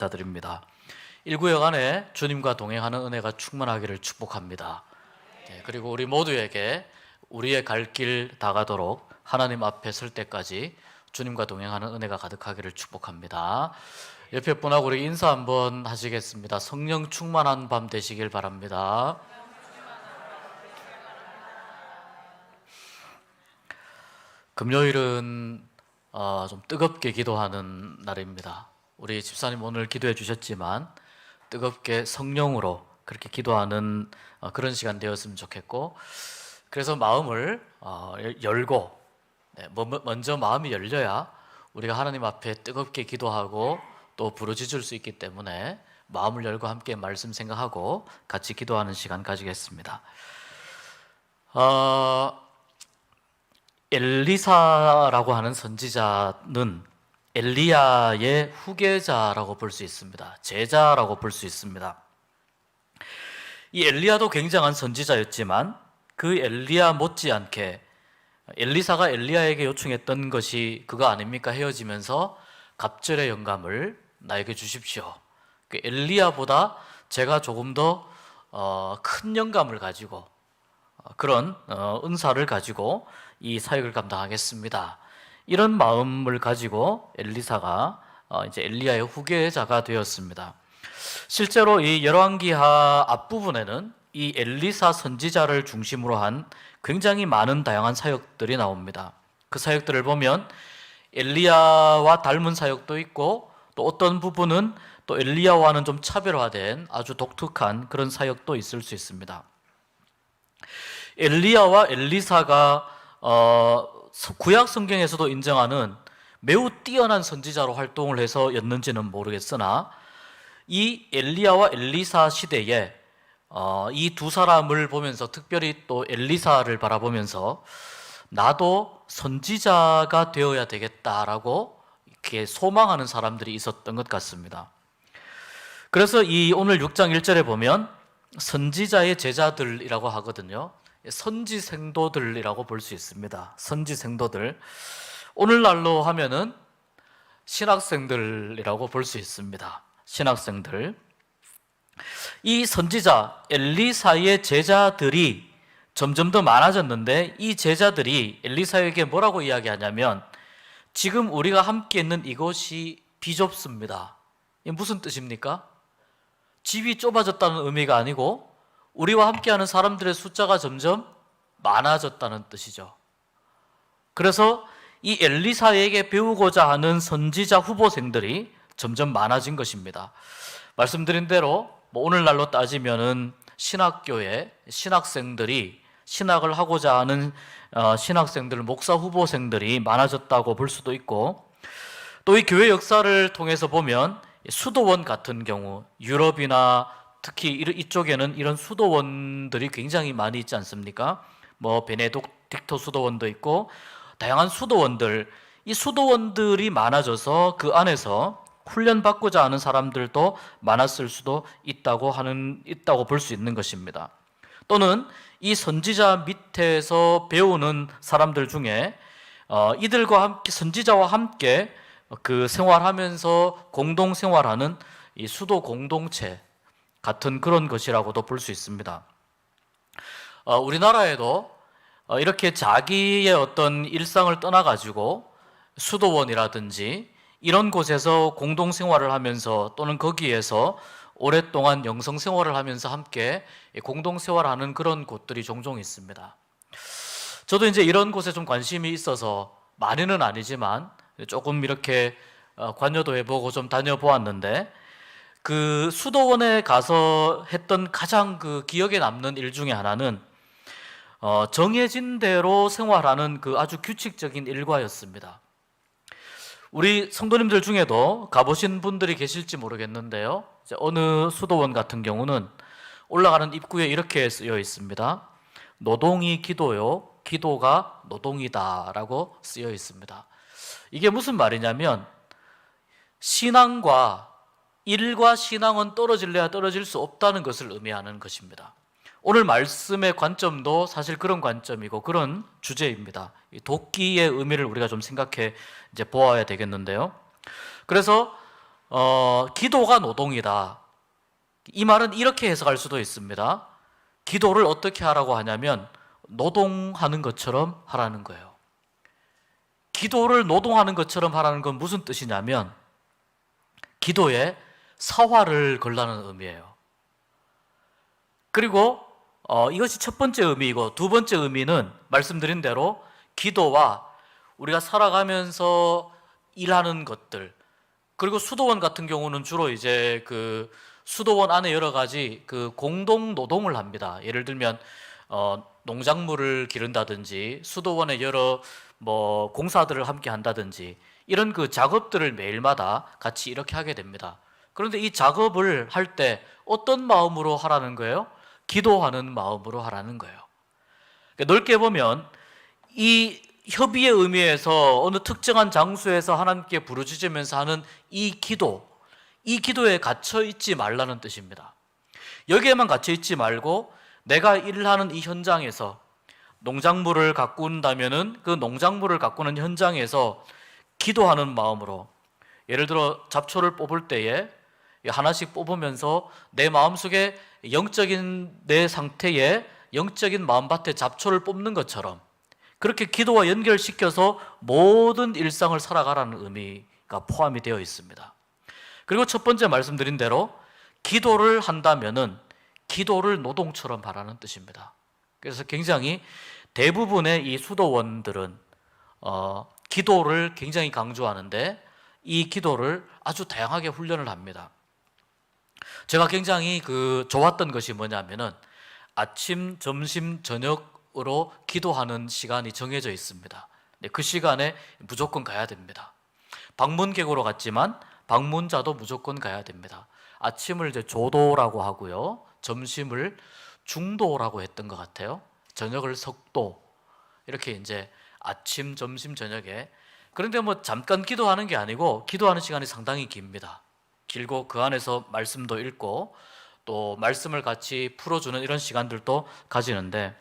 감사드립니다. 1구역 안에 주님과 동행하는 은혜가 충만하기를 축복합니다. 그리고 우리 모두에게 우리의 갈 길 다가도록 하나님 앞에 설 때까지 주님과 동행하는 은혜가 가득하기를 축복합니다. 옆에 분하고 우리 인사 한번 하시겠습니다. 성령 충만한 밤 되시길 바랍니다. 금요일은 좀 뜨겁게 기도하는 날입니다. 우리 집사님 오늘 기도해 주셨지만 뜨겁게 성령으로 그렇게 기도하는 그런 시간 되었으면 좋겠고, 그래서 마음을 열고 먼저 마음이 열려야 우리가 하나님 앞에 뜨겁게 기도하고 또 부르짖을 수 있기 때문에 마음을 열고 함께 말씀 생각하고 같이 기도하는 시간 가지겠습니다. 엘리사라고 하는 선지자는 엘리야의 후계자라고 볼 수 있습니다. 제자라고 볼 수 있습니다. 이 엘리야도 굉장한 선지자였지만 그 엘리야 못지않게 엘리사가 엘리야에게 요청했던 것이 그거 아닙니까? 헤어지면서 갑절의 영감을 나에게 주십시오. 그 엘리야보다 제가 조금 더 큰 영감을 가지고 그런 은사를 가지고 이 사역을 감당하겠습니다. 이런 마음을 가지고 엘리사가 이제 엘리야의 후계자가 되었습니다. 실제로 이 열왕기하 앞부분에는 이 엘리사 선지자를 중심으로 한 굉장히 많은 다양한 사역들이 나옵니다. 그 사역들을 보면 엘리야와 닮은 사역도 있고 또 어떤 부분은 또 엘리야와는 좀 차별화된 아주 독특한 그런 사역도 있을 수 있습니다. 엘리야와 엘리사가 구약 성경에서도 인정하는 매우 뛰어난 선지자로 활동을 해서였는지는 모르겠으나 이 엘리야와 엘리사 시대에 이 두 사람을 보면서, 특별히 또 엘리사를 바라보면서 나도 선지자가 되어야 되겠다라고 이렇게 소망하는 사람들이 있었던 것 같습니다. 그래서 이 오늘 6장 1절에 보면 선지자의 제자들이라고 하거든요. 선지생도들이라고 볼 수 있습니다. 선지생도들, 오늘날로 하면은 신학생들이라고 볼 수 있습니다. 신학생들. 이 선지자 엘리사의 제자들이 점점 더 많아졌는데 이 제자들이 엘리사에게 뭐라고 이야기하냐면 지금 우리가 함께 있는 이곳이 비좁습니다. 이게 무슨 뜻입니까? 집이 좁아졌다는 의미가 아니고 우리와 함께하는 사람들의 숫자가 점점 많아졌다는 뜻이죠. 그래서 이 엘리사에게 배우고자 하는 선지자 후보생들이 점점 많아진 것입니다. 말씀드린 대로 오늘날로 따지면은 신학교에 신학생들이 신학을 하고자 하는 신학생들, 목사 후보생들이 많아졌다고 볼 수도 있고, 또 이 교회 역사를 통해서 보면 수도원 같은 경우 유럽이나 특히 이쪽에는 이런 수도원들이 굉장히 많이 있지 않습니까? 베네딕토 수도원도 있고 다양한 수도원들, 이 수도원들이 많아져서 그 안에서 훈련받고자 하는 사람들도 많았을 수도 있다고 볼 수 있는 것입니다. 또는 이 선지자 밑에서 배우는 사람들 중에 이들과 함께, 선지자와 함께 그 생활하면서 공동 생활하는 이 수도 공동체 같은 그런 것이라고도 볼 수 있습니다. 우리나라에도 이렇게 자기의 어떤 일상을 떠나가지고 수도원이라든지 이런 곳에서 공동 생활을 하면서 또는 거기에서 오랫동안 영성 생활을 하면서 함께 공동 생활하는 그런 곳들이 종종 있습니다. 저도 이제 이런 곳에 좀 관심이 있어서 많이는 아니지만 조금 이렇게 관여도 해보고 좀 다녀보았는데, 그 수도원에 가서 했던 가장 그 기억에 남는 일 중에 하나는 정해진 대로 생활하는 그 아주 규칙적인 일과였습니다. 우리 성도님들 중에도 가보신 분들이 계실지 모르겠는데요, 이제 어느 수도원 같은 경우는 올라가는 입구에 이렇게 쓰여 있습니다. 노동이 기도요, 기도가 노동이다 라고 쓰여 있습니다. 이게 무슨 말이냐면 일과 신앙은 떨어질래야 떨어질 수 없다는 것을 의미하는 것입니다. 오늘 말씀의 관점도 사실 그런 관점이고 그런 주제입니다. 도끼의 의미를 우리가 좀 생각해 이제 보아야 되겠는데요. 그래서 기도가 노동이다. 이 말은 이렇게 해석할 수도 있습니다. 기도를 어떻게 하라고 하냐면 노동하는 것처럼 하라는 거예요. 기도를 노동하는 것처럼 하라는 건 무슨 뜻이냐면 기도에 사활을 걸라는 의미예요. 그리고 이것이 첫 번째 의미이고, 두 번째 의미는 말씀드린 대로 기도와 우리가 살아가면서 일하는 것들, 그리고 수도원 같은 경우는 주로 이제 그 수도원 안에 여러 가지 그 공동 노동을 합니다. 예를 들면 농작물을 기른다든지 수도원의 여러 뭐 공사들을 함께 한다든지 이런 그 작업들을 매일마다 같이 이렇게 하게 됩니다. 그런데 이 작업을 할 때 어떤 마음으로 하라는 거예요? 기도하는 마음으로 하라는 거예요. 그러니까 넓게 보면 이 협의의 의미에서 어느 특정한 장소에서 하나님께 부르짖으면서 하는 이 기도에 갇혀 있지 말라는 뜻입니다. 여기에만 갇혀 있지 말고 내가 일을 하는 이 현장에서 농작물을 가꾼다면은 그 농작물을 가꾸는 현장에서 기도하는 마음으로, 예를 들어 잡초를 뽑을 때에 하나씩 뽑으면서 내 마음속에 영적인 내 상태에 영적인 마음밭에 잡초를 뽑는 것처럼 그렇게 기도와 연결시켜서 모든 일상을 살아가라는 의미가 포함이 되어 있습니다. 그리고 첫 번째 말씀드린 대로 기도를 한다면은 기도를 노동처럼 하라는 뜻입니다. 그래서 굉장히 대부분의 이 수도원들은 기도를 굉장히 강조하는데 이 기도를 아주 다양하게 훈련을 합니다. 제가 굉장히 좋았던 것이 뭐냐면은 아침, 점심, 저녁으로 기도하는 시간이 정해져 있습니다. 그 시간에 무조건 가야 됩니다. 방문객으로 갔지만 방문자도 무조건 가야 됩니다. 아침을 이제 조도라고 하고요. 점심을 중도라고 했던 것 같아요. 저녁을 석도. 이렇게 이제 아침, 점심, 저녁에. 그런데 뭐 잠깐 기도하는 게 아니고 기도하는 시간이 상당히 깁니다. 길고 그 안에서 말씀도 읽고 또 말씀을 같이 풀어주는 이런 시간들도 가지는데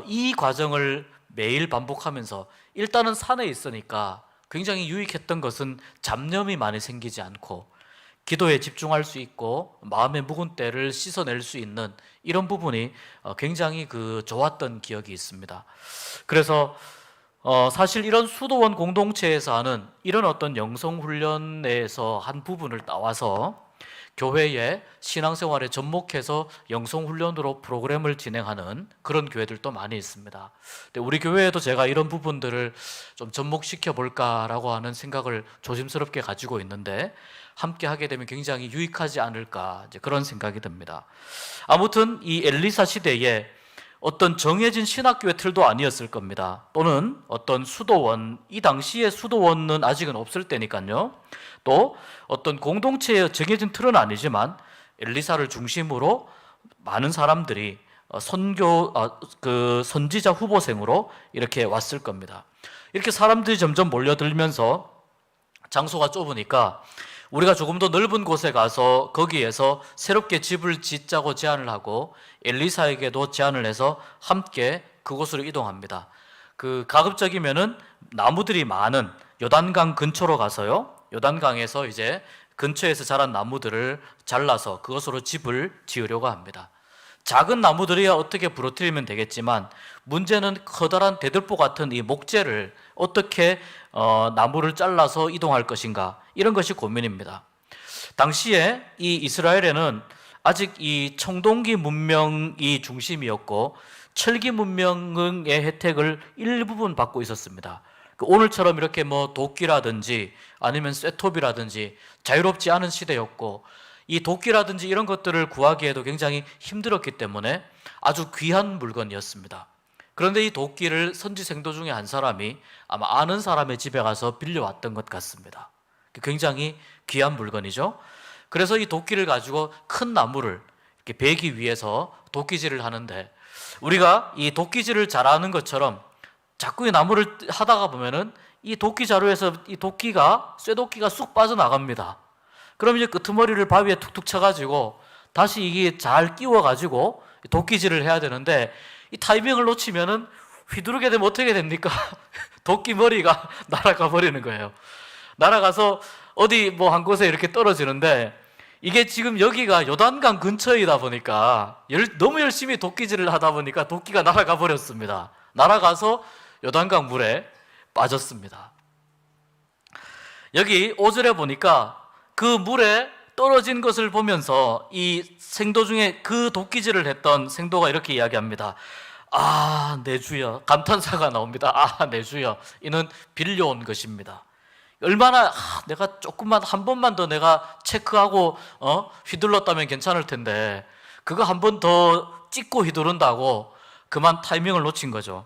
이 과정을 매일 반복하면서 일단은 산에 있으니까 굉장히 유익했던 것은 잡념이 많이 생기지 않고 기도에 집중할 수 있고 마음의 묵은 때를 씻어낼 수 있는 이런 부분이 굉장히 좋았던 기억이 있습니다. 그래서 사실 이런 수도원 공동체에서 하는 이런 어떤 영성훈련에서 한 부분을 따와서 교회에 신앙생활에 접목해서 영성훈련으로 프로그램을 진행하는 그런 교회들도 많이 있습니다. 근데 우리 교회에도 제가 이런 부분들을 좀 접목시켜 볼까라고 하는 생각을 조심스럽게 가지고 있는데 함께 하게 되면 굉장히 유익하지 않을까 이제 그런 생각이 듭니다. 아무튼 이 엘리사 시대에 어떤 정해진 신학교의 틀도 아니었을 겁니다. 또는 어떤 수도원, 이 당시에 수도원은 아직은 없을 때니까요. 또 어떤 공동체의 정해진 틀은 아니지만 엘리사를 중심으로 많은 사람들이 선지자 후보생으로 이렇게 왔을 겁니다. 이렇게 사람들이 점점 몰려들면서 장소가 좁으니까 우리가 조금 더 넓은 곳에 가서 거기에서 새롭게 집을 짓자고 제안을 하고 엘리사에게도 제안을 해서 함께 그곳으로 이동합니다. 가급적이면은 나무들이 많은 요단강 근처로 가서요. 요단강에서 이제 근처에서 자란 나무들을 잘라서 그것으로 집을 지으려고 합니다. 작은 나무들이야 어떻게 부러뜨리면 되겠지만 문제는 커다란 대들보 같은 이 목재를 어떻게 나무를 잘라서 이동할 것인가, 이런 것이 고민입니다. 당시에 이 이스라엘에는 아직 이 청동기 문명이 중심이었고 철기 문명의 혜택을 일부분 받고 있었습니다. 오늘처럼 이렇게 뭐 도끼라든지 아니면 쇠톱이라든지 자유롭지 않은 시대였고 이 도끼라든지 이런 것들을 구하기에도 굉장히 힘들었기 때문에 아주 귀한 물건이었습니다. 그런데 이 도끼를 선지생도 중에 한 사람이 아마 아는 사람의 집에 가서 빌려왔던 것 같습니다. 굉장히 귀한 물건이죠. 그래서 이 도끼를 가지고 큰 나무를 이렇게 베기 위해서 도끼질을 하는데 우리가 이 도끼질을 잘하는 것처럼 자꾸 이 나무를 하다가 보면은 이 도끼 자루에서 이 쇠도끼가 쑥 빠져나갑니다. 그럼 이제 끄트머리를 바위에 툭툭 쳐가지고 다시 이게 잘 끼워가지고 도끼질을 해야 되는데 이 타이밍을 놓치면은 휘두르게 되면 어떻게 됩니까? 도끼 머리가 날아가 버리는 거예요. 날아가서 어디 뭐 한 곳에 이렇게 떨어지는데, 이게 지금 여기가 요단강 근처이다 보니까 너무 열심히 도끼질을 하다 보니까 도끼가 날아가 버렸습니다. 날아가서 요단강 물에 빠졌습니다. 여기 5절에 보니까 그 물에 떨어진 것을 보면서 이 생도 중에 그 도끼질을 했던 생도가 이렇게 이야기합니다. 아, 내 주여. 감탄사가 나옵니다. 아, 내 주여. 이는 빌려온 것입니다. 얼마나 내가 조금만 한 번만 더 내가 체크하고 휘둘렀다면 괜찮을 텐데 그거 한 번 더 찍고 휘두른다고 그만 타이밍을 놓친 거죠.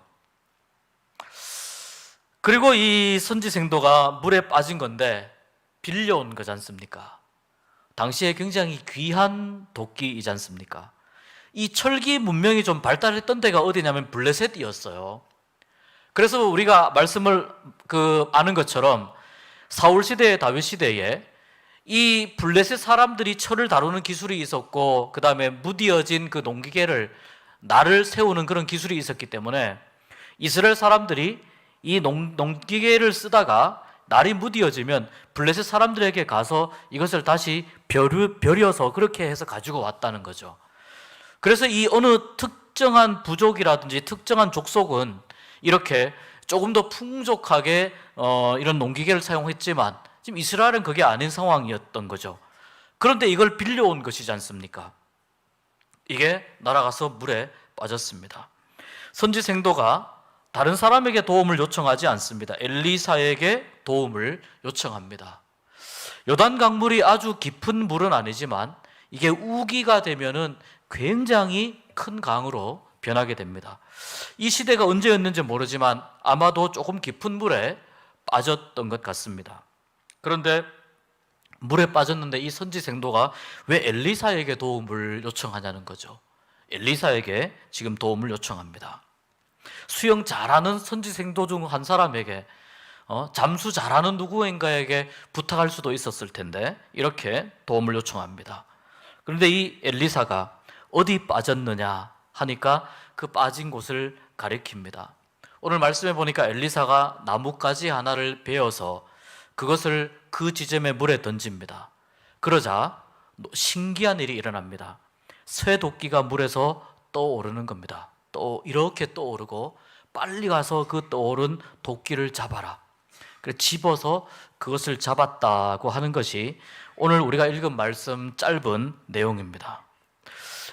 그리고 이 선지생도가 물에 빠진 건데 빌려온 거지 않습니까? 당시에 굉장히 귀한 도끼이지 않습니까? 이 철기 문명이 좀 발달했던 데가 어디냐면 블레셋이었어요. 그래서 우리가 말씀을 아는 것처럼 사울 시대에, 다윗 시대에 이 블레셋 사람들이 철을 다루는 기술이 있었고, 그 다음에 무디어진 그 농기계를 날을 세우는 그런 기술이 있었기 때문에 이스라엘 사람들이 이 농기계를 쓰다가 날이 무디어지면 블레셋 사람들에게 가서 이것을 다시 벼려서 그렇게 해서 가지고 왔다는 거죠. 그래서 이 어느 특정한 부족이라든지 특정한 족속은 이렇게 조금 더 풍족하게 이런 농기계를 사용했지만 지금 이스라엘은 그게 아닌 상황이었던 거죠. 그런데 이걸 빌려온 것이지 않습니까? 이게 날아가서 물에 빠졌습니다. 선지생도가 다른 사람에게 도움을 요청하지 않습니다. 엘리사에게 도움을 요청합니다. 요단 강물이 아주 깊은 물은 아니지만 이게 우기가 되면은 굉장히 큰 강으로 변하게 됩니다. 이 시대가 언제였는지 모르지만 아마도 조금 깊은 물에 빠졌던 것 같습니다. 그런데 물에 빠졌는데 이 선지생도가 왜 엘리사에게 도움을 요청하냐는 거죠. 엘리사에게 지금 도움을 요청합니다. 수영 잘하는 선지생도 중 한 사람에게 잠수 잘하는 누구인가에게 부탁할 수도 있었을 텐데 이렇게 도움을 요청합니다. 그런데 이 엘리사가 어디 빠졌느냐 하니까 그 빠진 곳을 가리킵니다. 오늘 말씀해 보니까 엘리사가 나뭇가지 하나를 베어서 그것을 그 지점에 물에 던집니다. 그러자 신기한 일이 일어납니다. 쇠도끼가 물에서 떠오르는 겁니다. 또 이렇게 떠오르고 빨리 가서 그 떠오른 도끼를 잡아라. 그래서 집어서 그것을 잡았다고 하는 것이 오늘 우리가 읽은 말씀 짧은 내용입니다.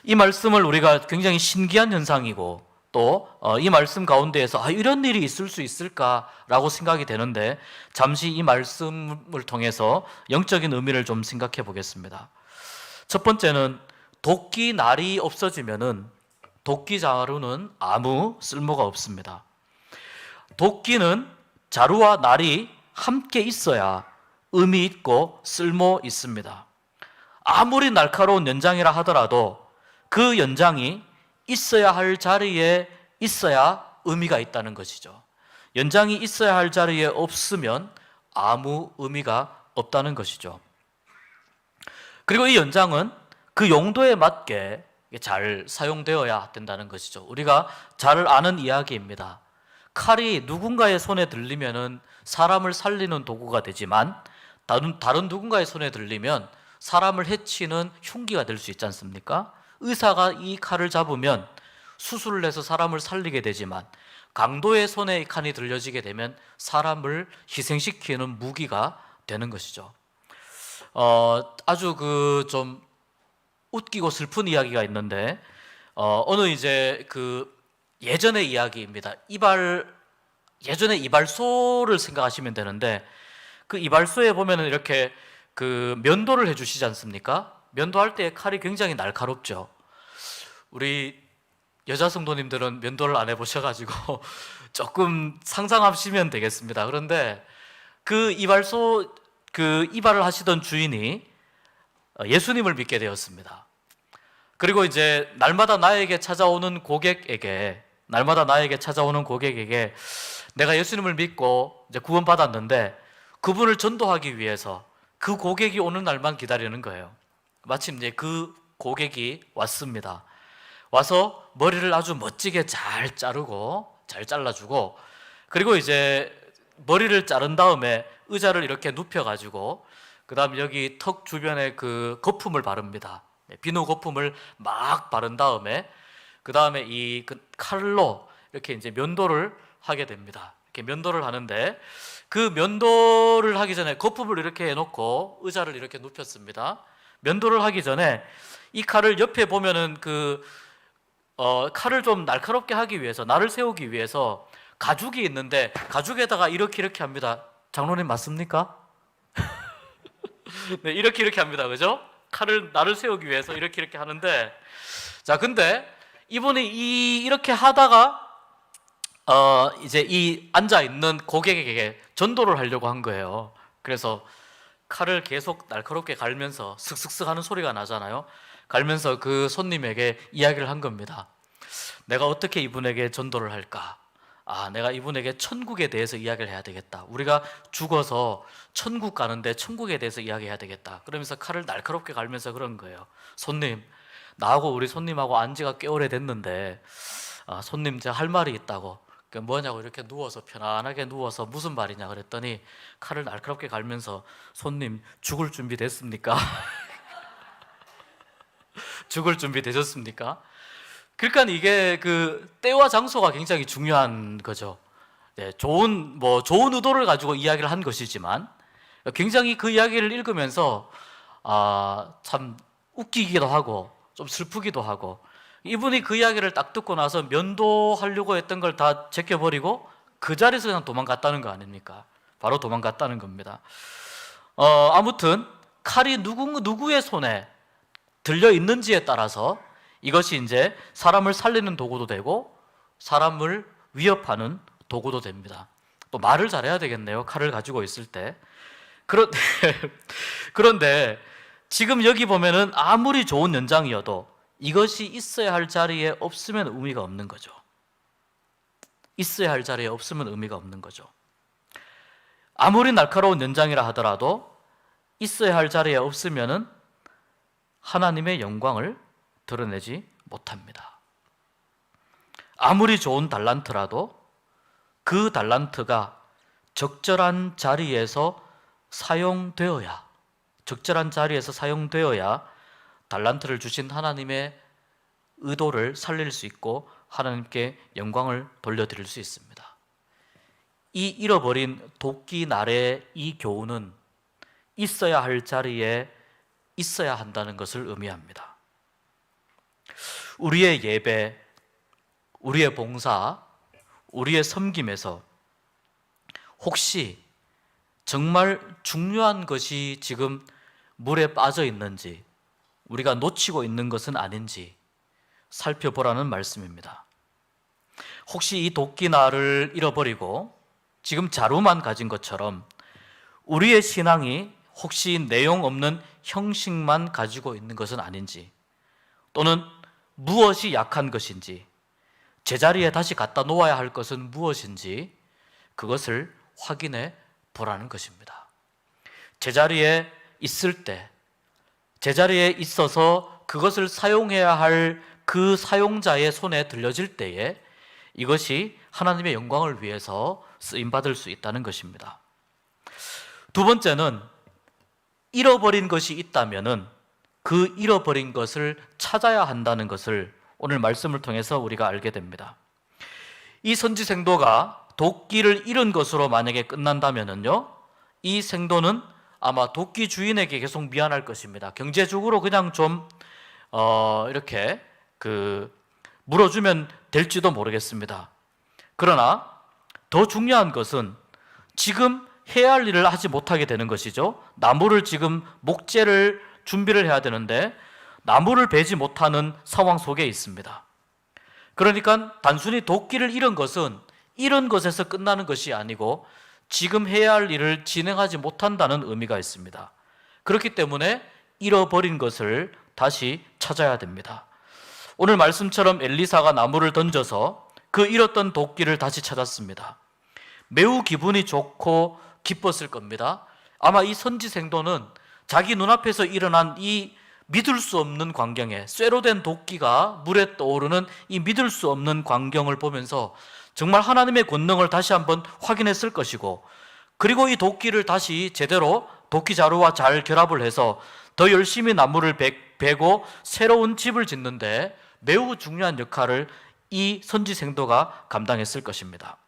이 말씀을 우리가 굉장히 신기한 현상이고 또 이 말씀 가운데에서 이런 일이 있을 수 있을까라고 생각이 되는데 잠시 이 말씀을 통해서 영적인 의미를 좀 생각해 보겠습니다. 첫 번째는 도끼 날이 없어지면은 도끼 자루는 아무 쓸모가 없습니다. 도끼는 자루와 날이 함께 있어야 의미 있고 쓸모 있습니다. 아무리 날카로운 연장이라 하더라도 그 연장이 있어야 할 자리에 있어야 의미가 있다는 것이죠. 연장이 있어야 할 자리에 없으면 아무 의미가 없다는 것이죠. 그리고 이 연장은 그 용도에 맞게 잘 사용되어야 된다는 것이죠. 우리가 잘 아는 이야기입니다. 칼이 누군가의 손에 들리면은 사람을 살리는 도구가 되지만 다른 누군가의 손에 들리면 사람을 해치는 흉기가 될 수 있지 않습니까? 의사가 이 칼을 잡으면 수술을 해서 사람을 살리게 되지만 강도의 손에 이 칼이 들려지게 되면 사람을 희생시키는 무기가 되는 것이죠. 아주 좀 웃기고 슬픈 이야기가 있는데 어느 이제 예전의 이야기입니다. 예전에 이발소를 생각하시면 되는데 그 이발소에 보면은 이렇게 면도를 해주시지 않습니까? 면도할 때 칼이 굉장히 날카롭죠. 우리 여자 성도님들은 면도를 안 해보셔가지고 조금 상상하시면 되겠습니다. 그런데 그 이발소 이발을 하시던 주인이 예수님을 믿게 되었습니다. 그리고 이제 날마다 나에게 찾아오는 고객에게 내가 예수님을 믿고 이제 구원받았는데 그분을 전도하기 위해서 그 고객이 오는 날만 기다리는 거예요. 마침 이제 그 고객이 왔습니다. 와서 머리를 아주 멋지게 잘 잘라주고 그리고 이제 머리를 자른 다음에 의자를 이렇게 눕혀가지고 그 다음에 여기 턱 주변에 그 거품을 바릅니다. 비누 거품을 막 바른 다음에 그 다음에 이 칼로 이렇게 이제 면도를 하게 됩니다. 이렇게 면도를 하는데 그 면도를 하기 전에 거품을 이렇게 해놓고 의자를 이렇게 눕혔습니다. 면도를 하기 전에 이 칼을 옆에 보면은 칼을 좀 날카롭게 하기 위해서, 날을 세우기 위해서 가죽이 있는데 가죽에다가 이렇게 합니다. 장로님 맞습니까? 네, 이렇게 합니다. 그죠? 날을 세우기 위해서 이렇게 하는데, 자, 근데 이분이 이렇게 하다가 이제 이 앉아 있는 고객에게 전도를 하려고 한 거예요. 그래서 칼을 계속 날카롭게 갈면서 슥슥슥 하는 소리가 나잖아요. 갈면서 그 손님에게 이야기를 한 겁니다. 내가 어떻게 이분에게 전도를 할까? 내가 이분에게 천국에 대해서 이야기를 해야 되겠다. 우리가 죽어서 천국 가는데 천국에 대해서 이야기해야 되겠다. 그러면서 칼을 날카롭게 갈면서 그런 거예요. 손님, 나하고 우리 손님하고 안 지가 꽤 오래 됐는데 손님 제가 할 말이 있다고. 뭐냐고 이렇게 누워서 편안하게 누워서 무슨 말이냐 그랬더니 칼을 날카롭게 갈면서 손님 죽을 준비 됐습니까? 죽을 준비 되셨습니까? 그러니까 이게 그 때와 장소가 굉장히 중요한 거죠. 네, 좋은 의도를 가지고 이야기를 한 것이지만 굉장히 그 이야기를 읽으면서 참 웃기기도 하고 좀 슬프기도 하고, 이분이 그 이야기를 딱 듣고 나서 면도하려고 했던 걸 다 제껴버리고 그 자리에서 그냥 도망갔다는 거 아닙니까? 바로 도망갔다는 겁니다. 아무튼 칼이 누구의 손에 들려 있는지에 따라서 이것이 이제 사람을 살리는 도구도 되고 사람을 위협하는 도구도 됩니다. 또 말을 잘해야 되겠네요. 칼을 가지고 있을 때. 그런데 지금 여기 보면은 아무리 좋은 연장이어도 이것이 있어야 할 자리에 없으면 의미가 없는 거죠. 있어야 할 자리에 없으면 의미가 없는 거죠. 아무리 날카로운 연장이라 하더라도 있어야 할 자리에 없으면은 하나님의 영광을 드러내지 못합니다. 아무리 좋은 달란트라도 그 달란트가 적절한 자리에서 사용되어야 달란트를 주신 하나님의 의도를 살릴 수 있고 하나님께 영광을 돌려드릴 수 있습니다. 이 잃어버린 도끼 날의 이 교훈은 있어야 할 자리에 있어야 한다는 것을 의미합니다. 우리의 예배, 우리의 봉사, 우리의 섬김에서 혹시 정말 중요한 것이 지금 물에 빠져 있는지, 우리가 놓치고 있는 것은 아닌지 살펴보라는 말씀입니다. 혹시 이 도끼날을 잃어버리고 지금 자루만 가진 것처럼 우리의 신앙이 혹시 내용 없는 형식만 가지고 있는 것은 아닌지, 또는 무엇이 약한 것인지, 제자리에 다시 갖다 놓아야 할 것은 무엇인지 그것을 확인해 보라는 것입니다. 제자리에 있을 때, 제자리에 있어서 그것을 사용해야 할 그 사용자의 손에 들려질 때에 이것이 하나님의 영광을 위해서 쓰임받을 수 있다는 것입니다. 두 번째는 잃어버린 것이 있다면은 그 잃어버린 것을 찾아야 한다는 것을 오늘 말씀을 통해서 우리가 알게 됩니다. 이 선지생도가 도끼를 잃은 것으로 만약에 끝난다면은요, 이 생도는 아마 도끼 주인에게 계속 미안할 것입니다. 경제적으로 그냥 좀 이렇게 물어주면 될지도 모르겠습니다. 그러나 더 중요한 것은 지금 해야 할 일을 하지 못하게 되는 것이죠. 나무를 지금 목재를 준비를 해야 되는데 나무를 베지 못하는 상황 속에 있습니다. 그러니까 단순히 도끼를 잃은 것은 잃은 것에서 끝나는 것이 아니고 지금 해야 할 일을 진행하지 못한다는 의미가 있습니다. 그렇기 때문에 잃어버린 것을 다시 찾아야 됩니다. 오늘 말씀처럼 엘리사가 나무를 던져서 그 잃었던 도끼를 다시 찾았습니다. 매우 기분이 좋고 기뻤을 겁니다. 아마 이 선지생도는 자기 눈앞에서 일어난 이 믿을 수 없는 광경에, 쇠로 된 도끼가 물에 떠오르는 이 믿을 수 없는 광경을 보면서 정말 하나님의 권능을 다시 한번 확인했을 것이고, 그리고 이 도끼를 다시 제대로 도끼 자루와 잘 결합을 해서 더 열심히 나무를 베고 새로운 집을 짓는데 매우 중요한 역할을 이 선지생도가 감당했을 것입니다.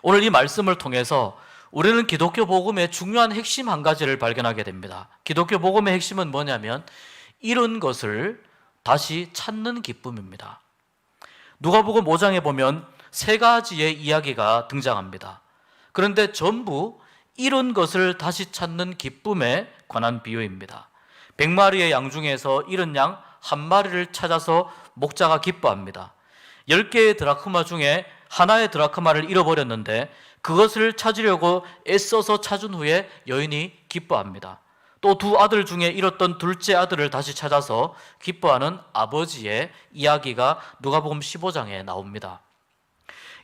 오늘 이 말씀을 통해서 우리는 기독교 복음의 중요한 핵심 한 가지를 발견하게 됩니다. 기독교 복음의 핵심은 뭐냐면 잃은 것을 다시 찾는 기쁨입니다. 누가복음 5장에 보면 세 가지의 이야기가 등장합니다. 그런데 전부 잃은 것을 다시 찾는 기쁨에 관한 비유입니다. 100마리의 양 중에서 잃은 양 한 마리를 찾아서 목자가 기뻐합니다. 10개의 드라크마 중에 하나의 드라크마를 잃어버렸는데 그것을 찾으려고 애써서 찾은 후에 여인이 기뻐합니다. 또 두 아들 중에 잃었던 둘째 아들을 다시 찾아서 기뻐하는 아버지의 이야기가 누가복음 15장에 나옵니다.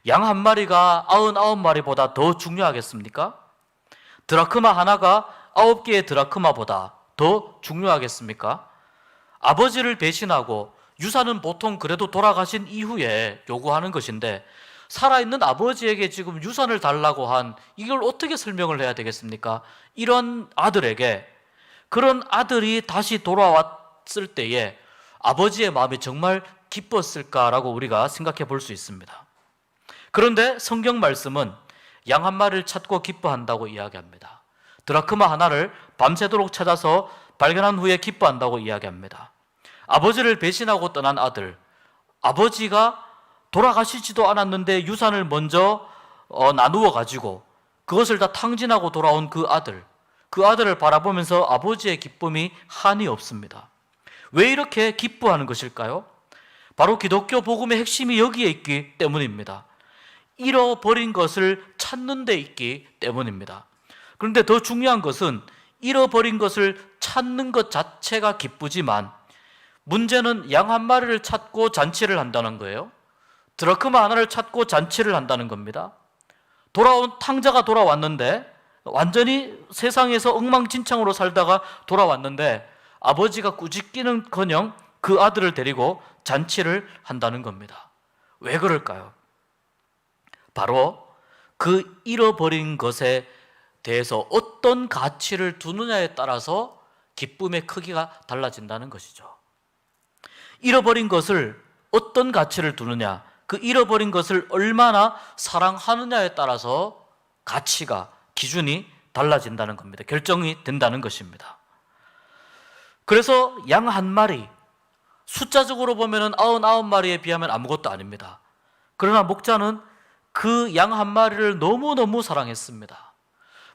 양 한 마리가 99마리보다 더 중요하겠습니까? 드라크마 하나가 9개의 드라크마보다 더 중요하겠습니까? 아버지를 배신하고 유산은 보통 그래도 돌아가신 이후에 요구하는 것인데 살아있는 아버지에게 지금 유산을 달라고 한 이걸 어떻게 설명을 해야 되겠습니까? 이런 아들에게 그런 아들이 다시 돌아왔을 때에 아버지의 마음이 정말 기뻤을까라고 우리가 생각해 볼 수 있습니다. 그런데 성경 말씀은 양 한 마리를 찾고 기뻐한다고 이야기합니다. 드라크마 하나를 밤새도록 찾아서 발견한 후에 기뻐한다고 이야기합니다. 아버지를 배신하고 떠난 아들, 아버지가 돌아가시지도 않았는데 유산을 먼저 나누어 가지고 그것을 다 탕진하고 돌아온 그 아들을 바라보면서 아버지의 기쁨이 한이 없습니다. 왜 이렇게 기뻐하는 것일까요? 바로 기독교 복음의 핵심이 여기에 있기 때문입니다. 잃어버린 것을 찾는 데 있기 때문입니다. 그런데 더 중요한 것은 잃어버린 것을 찾는 것 자체가 기쁘지만 문제는 양 한 마리를 찾고 잔치를 한다는 거예요. 드라크마 하나를 찾고 잔치를 한다는 겁니다. 돌아온 탕자가 돌아왔는데 완전히 세상에서 엉망진창으로 살다가 돌아왔는데 아버지가 꾸짖기는커녕 그 아들을 데리고 잔치를 한다는 겁니다. 왜 그럴까요? 바로 그 잃어버린 것에 대해서 어떤 가치를 두느냐에 따라서 기쁨의 크기가 달라진다는 것이죠. 잃어버린 것을 어떤 가치를 두느냐, 그 잃어버린 것을 얼마나 사랑하느냐에 따라서 가치가, 기준이 달라진다는 겁니다. 결정이 된다는 것입니다. 그래서 양 한 마리, 숫자적으로 보면 99마리에 비하면 아무것도 아닙니다. 그러나 목자는 그 양 한 마리를 너무너무 사랑했습니다.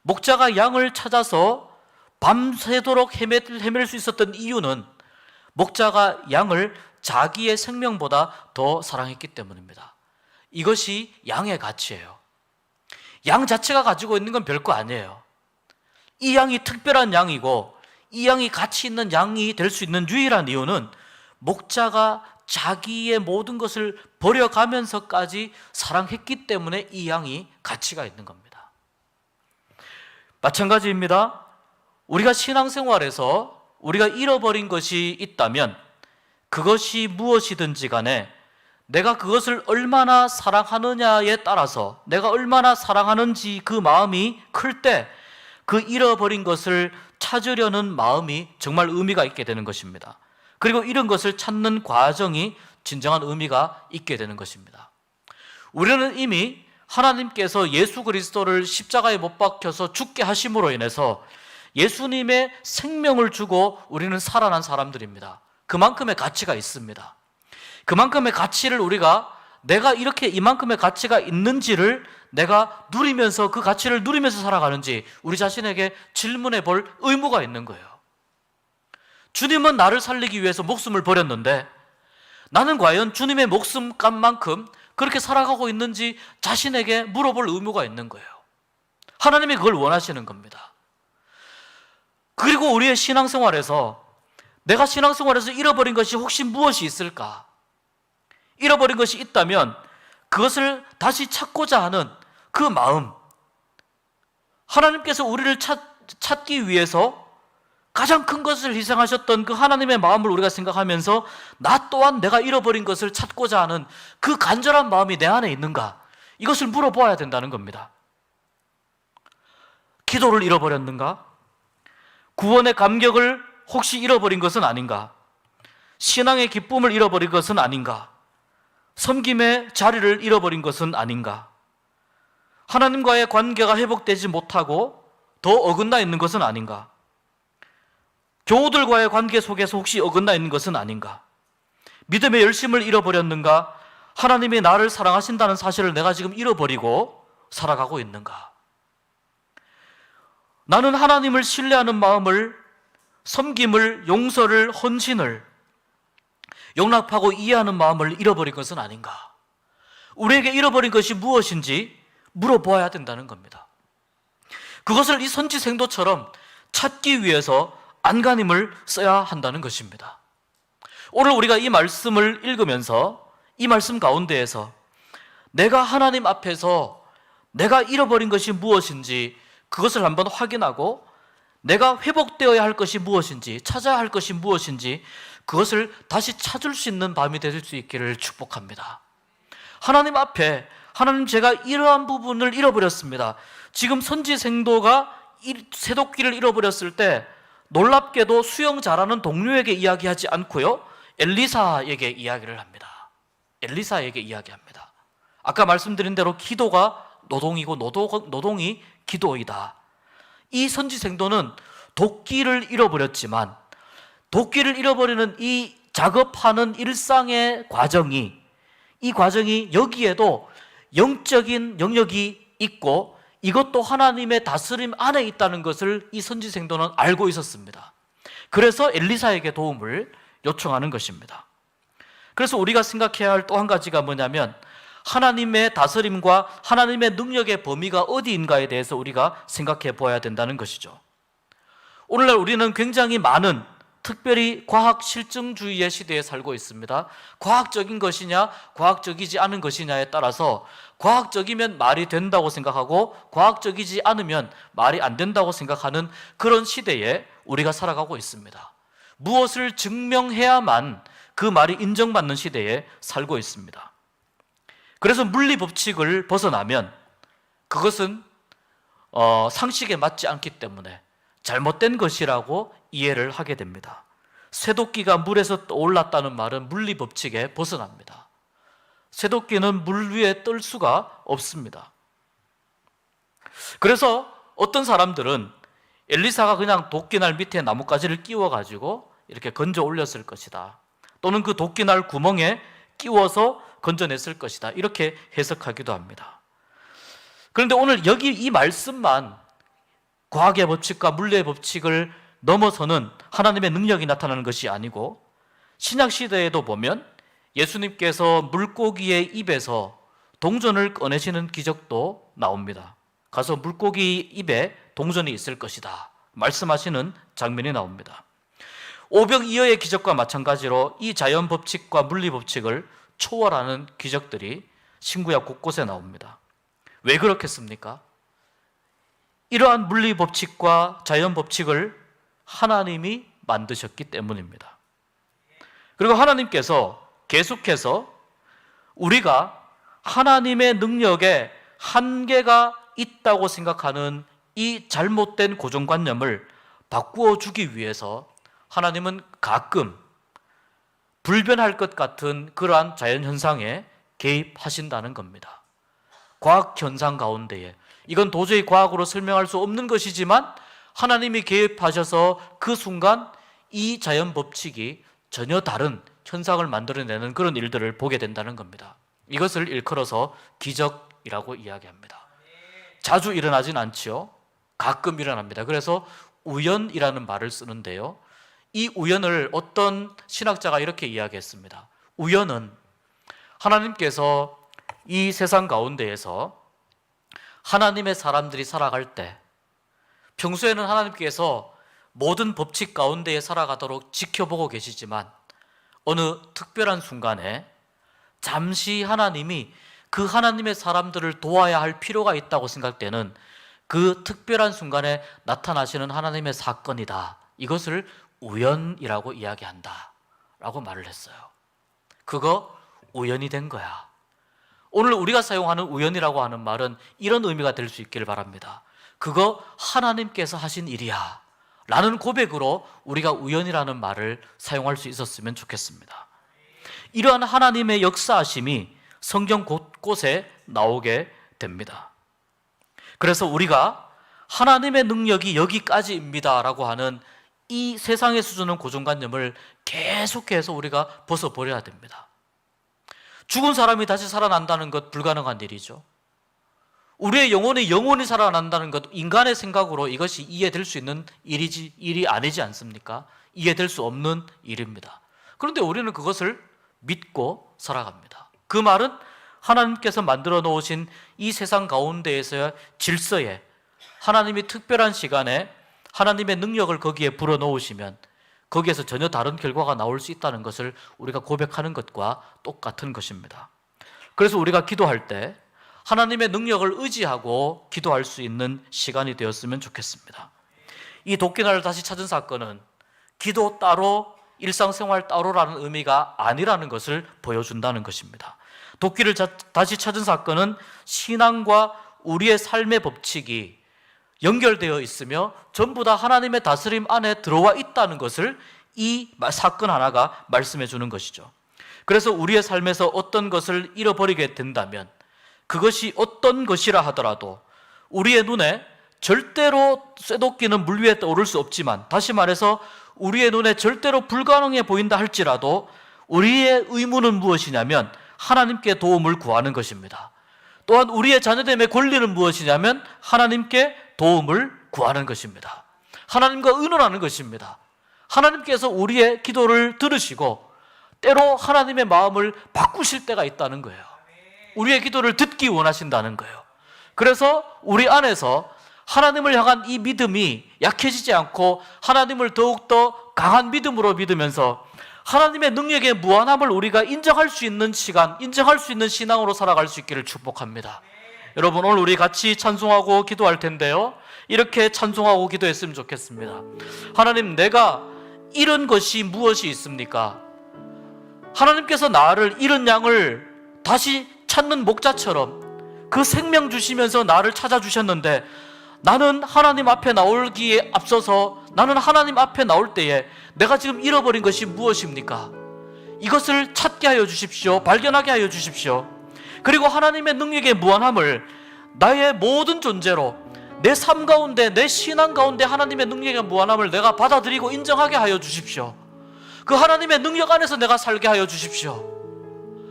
목자가 양을 찾아서 밤새도록 헤맬 수 있었던 이유는 목자가 양을 자기의 생명보다 더 사랑했기 때문입니다. 이것이 양의 가치예요. 양 자체가 가지고 있는 건 별거 아니에요. 이 양이 특별한 양이고 이 양이 가치 있는 양이 될 수 있는 유일한 이유는 목자가 자기의 모든 것을 버려가면서까지 사랑했기 때문에 이 양이 가치가 있는 겁니다. 마찬가지입니다. 우리가 신앙생활에서 우리가 잃어버린 것이 있다면 그것이 무엇이든지 간에 내가 그것을 얼마나 사랑하느냐에 따라서 내가 얼마나 사랑하는지 그 마음이 클 때 그 잃어버린 것을 찾으려는 마음이 정말 의미가 있게 되는 것입니다. 그리고 이런 것을 찾는 과정이 진정한 의미가 있게 되는 것입니다. 우리는 이미 하나님께서 예수 그리스도를 십자가에 못 박혀서 죽게 하심으로 인해서 예수님의 생명을 주고 우리는 살아난 사람들입니다. 그만큼의 가치가 있습니다. 그만큼의 가치를 우리가 내가 이렇게 이만큼의 가치가 있는지를 내가 누리면서 그 가치를 누리면서 살아가는지 우리 자신에게 질문해 볼 의무가 있는 거예요. 주님은 나를 살리기 위해서 목숨을 버렸는데 나는 과연 주님의 목숨값만큼 그렇게 살아가고 있는지 자신에게 물어볼 의무가 있는 거예요. 하나님이 그걸 원하시는 겁니다. 그리고 우리의 신앙생활에서 내가 신앙생활에서 잃어버린 것이 혹시 무엇이 있을까? 잃어버린 것이 있다면 그것을 다시 찾고자 하는 그 마음, 하나님께서 우리를 찾기 위해서 가장 큰 것을 희생하셨던 그 하나님의 마음을 우리가 생각하면서 나 또한 내가 잃어버린 것을 찾고자 하는 그 간절한 마음이 내 안에 있는가? 이것을 물어보아야 된다는 겁니다. 기도를 잃어버렸는가? 구원의 감격을 혹시 잃어버린 것은 아닌가? 신앙의 기쁨을 잃어버린 것은 아닌가? 섬김의 자리를 잃어버린 것은 아닌가? 하나님과의 관계가 회복되지 못하고 더 어긋나 있는 것은 아닌가? 교우들과의 관계 속에서 혹시 어긋나 있는 것은 아닌가? 믿음의 열심을 잃어버렸는가? 하나님이 나를 사랑하신다는 사실을 내가 지금 잃어버리고 살아가고 있는가? 나는 하나님을 신뢰하는 마음을, 섬김을, 용서를, 헌신을 용납하고 이해하는 마음을 잃어버린 것은 아닌가? 우리에게 잃어버린 것이 무엇인지 물어보아야 된다는 겁니다. 그것을 이 선지생도처럼 찾기 위해서 안간힘을 써야 한다는 것입니다. 오늘 우리가 이 말씀을 읽으면서 이 말씀 가운데에서 내가 하나님 앞에서 내가 잃어버린 것이 무엇인지 그것을 한번 확인하고 내가 회복되어야 할 것이 무엇인지, 찾아야 할 것이 무엇인지 그것을 다시 찾을 수 있는 밤이 될 수 있기를 축복합니다. 하나님 앞에, 하나님, 제가 이러한 부분을 잃어버렸습니다. 지금 선지생도가 세도끼를 잃어버렸을 때 놀랍게도 수영 잘하는 동료에게 이야기하지 않고요, 엘리사에게 이야기를 합니다. 엘리사에게 이야기합니다. 아까 말씀드린 대로 기도가 노동이고 노동이 기도이다. 이 선지생도는 도끼를 잃어버렸지만 도끼를 잃어버리는 이 작업하는 일상의 과정이, 이 과정이 여기에도 영적인 영역이 있고 이것도 하나님의 다스림 안에 있다는 것을 이 선지생도는 알고 있었습니다. 그래서 엘리사에게 도움을 요청하는 것입니다. 그래서 우리가 생각해야 할 또 한 가지가 뭐냐면 하나님의 다스림과 하나님의 능력의 범위가 어디인가에 대해서 우리가 생각해 보아야 된다는 것이죠. 오늘날 우리는 굉장히 많은, 특별히 과학 실증주의의 시대에 살고 있습니다. 과학적인 것이냐 과학적이지 않은 것이냐에 따라서 과학적이면 말이 된다고 생각하고 과학적이지 않으면 말이 안 된다고 생각하는 그런 시대에 우리가 살아가고 있습니다. 무엇을 증명해야만 그 말이 인정받는 시대에 살고 있습니다. 그래서 물리 법칙을 벗어나면 그것은 상식에 맞지 않기 때문에 잘못된 것이라고 이해를 하게 됩니다. 쇠도끼가 물에서 떠올랐다는 말은 물리 법칙에 벗어납니다. 쇠도끼는 물 위에 뜰 수가 없습니다. 그래서 어떤 사람들은 엘리사가 그냥 도끼날 밑에 나뭇가지를 끼워가지고 이렇게 건져 올렸을 것이다, 또는 그 도끼날 구멍에 끼워서 건져냈을 것이다, 이렇게 해석하기도 합니다. 그런데 오늘 여기 이 말씀만 과학의 법칙과 물리의 법칙을 넘어서는 하나님의 능력이 나타나는 것이 아니고 신약시대에도 보면 예수님께서 물고기의 입에서 동전을 꺼내시는 기적도 나옵니다. 가서 물고기 입에 동전이 있을 것이다 말씀하시는 장면이 나옵니다. 오병이어의 기적과 마찬가지로 이 자연 법칙과 물리 법칙을 초월하는 기적들이 신구약 곳곳에 나옵니다. 왜 그렇겠습니까? 이러한 물리 법칙과 자연 법칙을 하나님이 만드셨기 때문입니다. 그리고 하나님께서 계속해서 우리가 하나님의 능력에 한계가 있다고 생각하는 이 잘못된 고정관념을 바꾸어 주기 위해서 하나님은 가끔 불변할 것 같은 그러한 자연현상에 개입하신다는 겁니다. 과학현상 가운데에, 이건 도저히 과학으로 설명할 수 없는 것이지만 하나님이 개입하셔서 그 순간 이 자연 법칙이 전혀 다른 현상을 만들어내는 그런 일들을 보게 된다는 겁니다. 이것을 일컬어서 기적이라고 이야기합니다. 자주 일어나진 않지요. 가끔 일어납니다. 그래서 우연이라는 말을 쓰는데요, 이 우연을 어떤 신학자가 이렇게 이야기했습니다. 우연은 하나님께서 이 세상 가운데에서 하나님의 사람들이 살아갈 때, 평소에는 하나님께서 모든 법칙 가운데에 살아가도록 지켜보고 계시지만 어느 특별한 순간에 잠시 하나님이 그 하나님의 사람들을 도와야 할 필요가 있다고 생각되는 그 특별한 순간에 나타나시는 하나님의 사건이다, 이것을 우연이라고 이야기한다 라고 말을 했어요. 그거 우연이 된 거야. 오늘 우리가 사용하는 우연이라고 하는 말은 이런 의미가 될 수 있기를 바랍니다. 그거 하나님께서 하신 일이야 라는 고백으로 우리가 우연이라는 말을 사용할 수 있었으면 좋겠습니다. 이러한 하나님의 역사하심이 성경 곳곳에 나오게 됩니다. 그래서 우리가 하나님의 능력이 여기까지입니다 라고 하는 이 세상의 수준은 고정관념을 계속해서 우리가 벗어버려야 됩니다. 죽은 사람이 다시 살아난다는 것 불가능한 일이죠. 우리의 영혼이 살아난다는 것, 인간의 생각으로 이것이 이해될 수 있는 일이 아니지 않습니까? 이해될 수 없는 일입니다. 그런데 우리는 그것을 믿고 살아갑니다. 그 말은 하나님께서 만들어 놓으신 이 세상 가운데에서의 질서에 하나님이 특별한 시간에 하나님의 능력을 거기에 불어넣으시면 거기에서 전혀 다른 결과가 나올 수 있다는 것을 우리가 고백하는 것과 똑같은 것입니다. 그래서 우리가 기도할 때 하나님의 능력을 의지하고 기도할 수 있는 시간이 되었으면 좋겠습니다. 이 도끼날을 다시 찾은 사건은 기도 따로 일상생활 따로라는 의미가 아니라는 것을 보여준다는 것입니다. 도끼를 다시 찾은 사건은 신앙과 우리의 삶의 법칙이 연결되어 있으며 전부 다 하나님의 다스림 안에 들어와 있다는 것을 이 사건 하나가 말씀해 주는 것이죠. 그래서 우리의 삶에서 어떤 것을 잃어버리게 된다면 그것이 어떤 것이라 하더라도 우리의 눈에 절대로 쇠도끼는 물 위에 떠오를 수 없지만, 다시 말해서 우리의 눈에 절대로 불가능해 보인다 할지라도 우리의 의무는 무엇이냐면 하나님께 도움을 구하는 것입니다. 또한 우리의 자녀됨의 권리는 무엇이냐면 하나님께 도움을 구하는 것입니다. 하나님과 의논하는 것입니다. 하나님께서 우리의 기도를 들으시고 때로 하나님의 마음을 바꾸실 때가 있다는 거예요. 우리의 기도를 듣기 원하신다는 거예요. 그래서 우리 안에서 하나님을 향한 이 믿음이 약해지지 않고 하나님을 더욱더 강한 믿음으로 믿으면서 하나님의 능력의 무한함을 우리가 인정할 수 있는 시간, 인정할 수 있는 신앙으로 살아갈 수 있기를 축복합니다. 여러분, 오늘 우리 같이 찬송하고 기도할 텐데요, 이렇게 찬송하고 기도했으면 좋겠습니다. 하나님, 내가 잃은 것이 무엇이 있습니까? 하나님께서 나를 잃은 양을 다시 찾는 목자처럼 그 생명 주시면서 나를 찾아주셨는데, 나는 하나님 앞에 나오기에 앞서서 나는 하나님 앞에 나올 때에 내가 지금 잃어버린 것이 무엇입니까? 이것을 찾게 하여 주십시오. 발견하게 하여 주십시오. 그리고 하나님의 능력의 무한함을 나의 모든 존재로, 내 삶 가운데, 내 신앙 가운데 하나님의 능력의 무한함을 내가 받아들이고 인정하게 하여 주십시오. 그 하나님의 능력 안에서 내가 살게 하여 주십시오.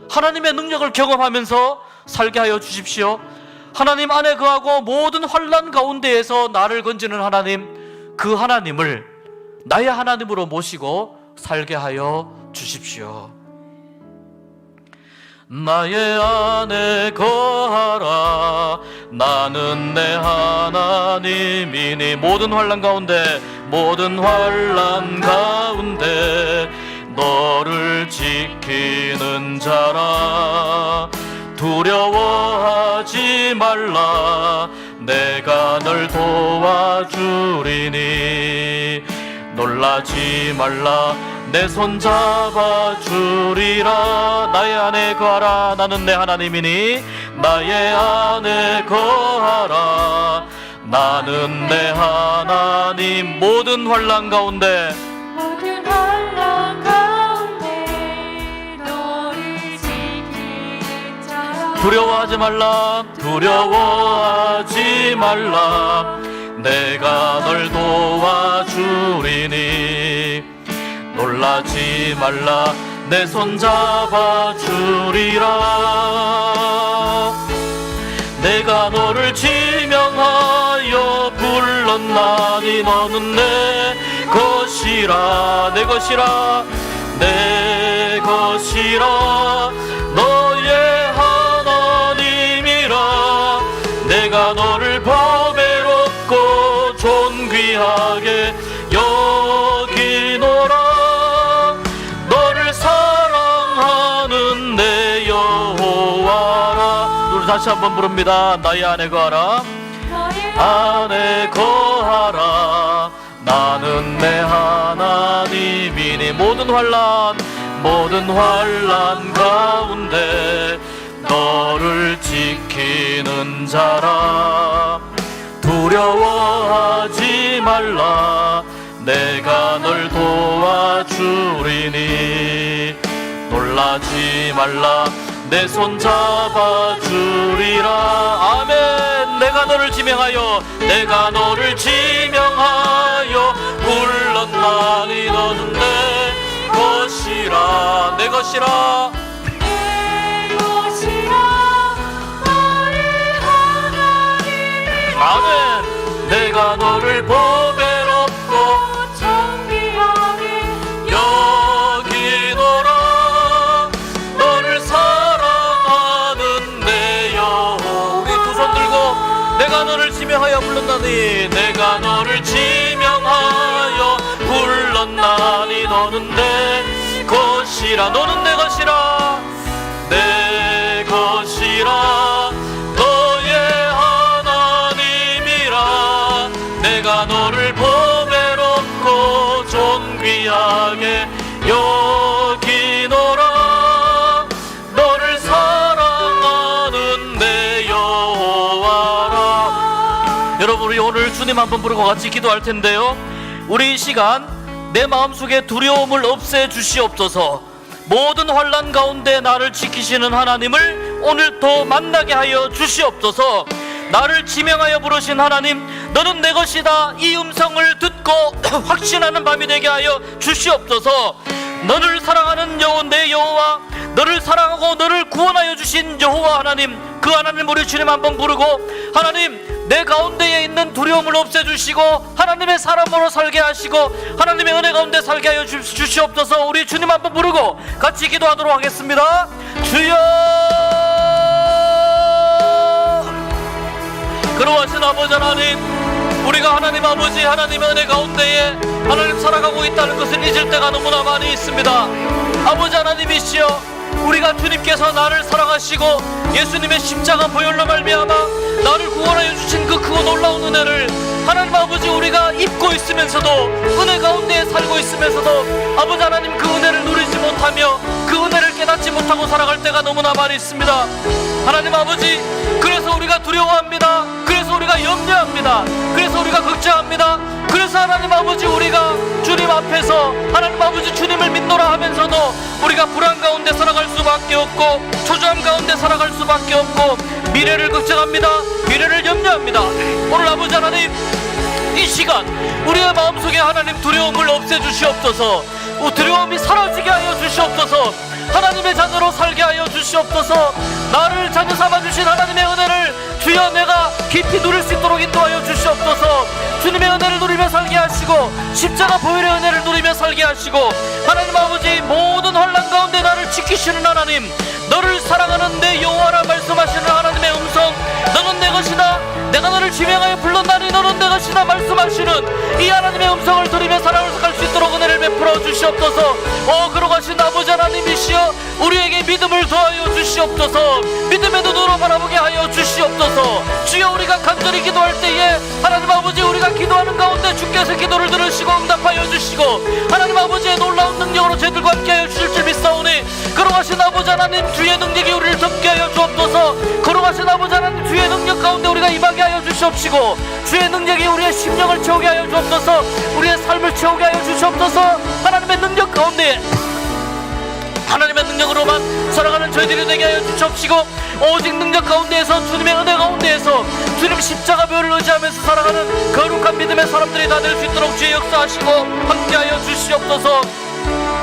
하나님의 능력을 경험하면서 살게 하여 주십시오. 하나님 안에 거하고 모든 환난 가운데에서 나를 건지는 하나님, 그 하나님을 나의 하나님으로 모시고 살게 하여 주십시오. 나의 안에 거하라. 나는 내 하나님이니. 모든 환난 가운데, 모든 환난 가운데 너를 지키는 자라. 두려워하지 말라. 내가 널 도와주리니. 놀라지 말라. 내 손 잡아주리라. 나의 안에 거하라. 나는 내 하나님이니. 나의 안에 거하라. 나는 내 하나님. 모든 환난 가운데, 모든 환난 가운데 너를 지키는 자라. 두려워하지 말라. 두려워하지 말라. 내가 널 도와주리니. 놀라지 말라. 내 손 잡아주리라. 내가 너를 지명하여 불렀나니. 너는 내 것이라. 내 것이라. 내 것이라. 너의 하나님이라. 내가 너를 보배롭고 존귀하게 여기노라. 너를 사랑하는 내 여호와라. 우리 다시 한번 부릅니다. 나의 안에 거하라. 안에 거하라. 나는 내 하나님이니. 모든 환난, 모든 환난 가운데 너를 지키는 자라. 두려워하지 말라. 내가 널 도와주리니 놀라지 말라 내 손 잡아주리라. 아멘. 내가 너를 지명하여 불렀나니 너는 내 것이라. 내 것이라 너의 하나님이라. 아멘. 내가 너를 보배롭고 존귀하게 여기노라. 너를 사랑하는 내 여호와. 우리 두 손 들고 내가 너를 지명하여 불렀나니 너는 내 것이라. 너는 내 것이라. 내 것이라. 너의 하나님이라. 내가 너를 보배롭고 존귀하게 여기노라. 너를 사랑하는 내 여호와라. 여러분, 우리 오늘 주님 한번 부르고 같이 기도할 텐데요, 우리 이 시간 내 마음속에 두려움을 없애 주시옵소서. 모든 환난 가운데 나를 지키시는 하나님을 오늘 더 만나게 하여 주시옵소서. 나를 지명하여 부르신 하나님, 너는 내 것이다, 이 음성을 듣고 확신하는 밤이 되게 하여 주시옵소서. 너를 사랑하는 내 여호와, 너를 사랑하고 너를 구원하여 주신 여호와 하나님, 그 하나님 우리 주님 한번 부르고, 하나님 내 가운데에 있는 두려움을 없애주시고 하나님의 사람으로 살게 하시고 하나님의 은혜 가운데 살게 하여 주시옵소서. 우리 주님 한번 부르고 같이 기도하도록 하겠습니다. 주여. 그러하신 아버지 하나님, 우리가 하나님 아버지 하나님의 은혜 가운데에 하나님 살아가고 있다는 것을 잊을 때가 너무나 많이 있습니다. 아버지 하나님이시여, 우리가 주님께서 나를 사랑하시고 예수님의 십자가 보혈로 말미암아 나를 구원하여 주신 그 크고 놀라운 은혜를 하나님 아버지 우리가 입고 있으면서도, 은혜 가운데 살고 있으면서도 아버지 하나님 그 은혜를 누리지 못하며 그 은혜를 깨닫지 못하고 살아갈 때가 너무나 많이 있습니다. 하나님 아버지, 그래서 우리가 두려워합니다. 그래서 우리가 염려합니다. 그래서 우리가 걱정합니다. 그래서 하나님 아버지 우리가 주님 앞에서 하나님 아버지 주님을 믿노라 하면서도 우리가 불안 가운데 살아갈 수밖에 없고 초조함 가운데 살아갈 수밖에 없고 미래를 걱정합니다. 미래를 염려합니다. 오늘 아버지 하나님, 이 시간 우리의 마음속에 하나님 두려움을 없애주시옵소서. 두려움이 사라지게 하여 주시옵소서. 하나님의 자녀로 살게 하여 주시옵소서. 나를 자녀 삼아주신 하나님의 은혜를 주여 내가 깊이 누릴 수 있도록 인도하여 주시옵소서. 주님의 은혜를 누리며 살게 하시고 십자가 보혈의 은혜를 누리며 살게 하시고 하나님 아버지 모든 환난 가운데 나를 지키시는 하나님, 너를 사랑하는 내 여호와라 말씀하시는 하나님의 음성, 너는 내 것이다, 내가 너를 지명하여 불렀나니 너는 내 것이다 말씀하시는 이 하나님의 음성을 들으며 살아갈 수 있도록 은혜를 베풀어 주시옵소서. 그러가신 아버지 하나님이시여, 우리에게 믿음을 더하여 주시옵소서. 믿음의 눈으로 바라보게 하여 주시옵소서. 주여, 우리가 간절히 기도할 때에 하나님 아버지 우리가 기도하는 가운데 주께서 기도를 들으시고 응답하여 주시고 하나님 아버지의 놀라운 능력으로 저희들과 함께하여 주실 줄 믿사오니, 그러가신 아버지 하나님 주의 능력이 우리를 덮게 하여 주옵소서. 그러가신 아버지 하나님 주의 능력 가운데 우리가 임하게 하여 주시옵시고 주의 능력이 우리의 심령을 채우게 하여 주옵소서. 우리의 삶을 채우게 하여 주시옵소서. 하나님의 능력 가운데 하나님의 능력으로만 살아가는 저희들이 되게 하여 주시옵시고 오직 능력 가운데에서 주님의 은혜 가운데에서 주님 십자가 뼈를 의지하면서 살아가는 거룩한 믿음의 사람들이 다 될 수 있도록 주의 역사하시고 함께하여 주시옵소서.